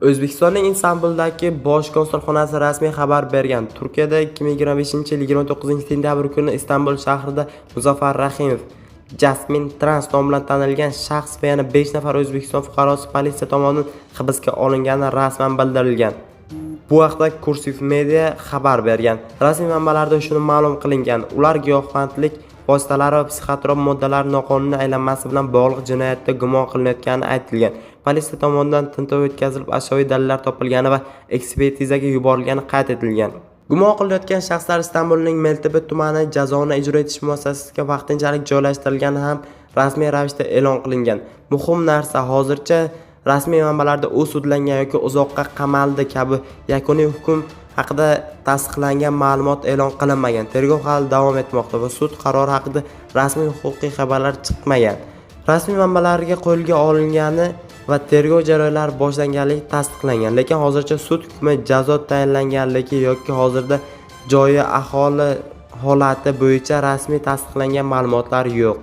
O'zbekistonning Istanbuldagi bosh konsulxonasi rasmiy xabar bergan. Turkiyada 2025-yil 29-sentyabr kuni Istanbul shahrida Muzaffar Rahimov Jasmine Trans nomi bilan tanilgan shaxs va yana 5 nafar O'zbekiston fuqarosi politsiya tomonidan hibsga olingani rasman bildirilgan. Bu haqda Kursiv Media xabar bergan. Rasmiy manbalarda shuni ma'lum qilingan. Ular giyohvandlik vositalari va psixotrop moddalar noqonuniy aylanmasi bilan bog'liq jinoyatda gumon qilinayotgani aytilgan. Politsiya tomonidan tintuv o'tkazilib, ashyoviy dalillar topilgani va ekspertizaga yuborilgani qayd etilgan. Gumon qilinayotgan shaxslar Istanbulning Meltepe tumani jazoni ijro etish muassasasiga vaqtinchalik joylashtirilgani ham rasmiy ravishda e'lon qilingan. Muhim narsa, hozircha rasmiy manbalarda u sudlangan yoki uzoqqa qamaldi kabi yakuniy hukm haqida tasdiqlangan ma'lumot e'lon qilinmagan. Tergov hali davom etmoqda va sud qarori haqida rasmiy huquqiy xabarlar chiqmagan. Rasmiy manbalarga qo'lga olingani va tergov jarayonlari boshlanganligi tasdiqlangan, lekin hozircha sud hukmi jazo tayinlanganligi yoki hozirda joyi aholi holati bo'yicha rasmiy tasdiqlangan ma'lumotlar yo'q.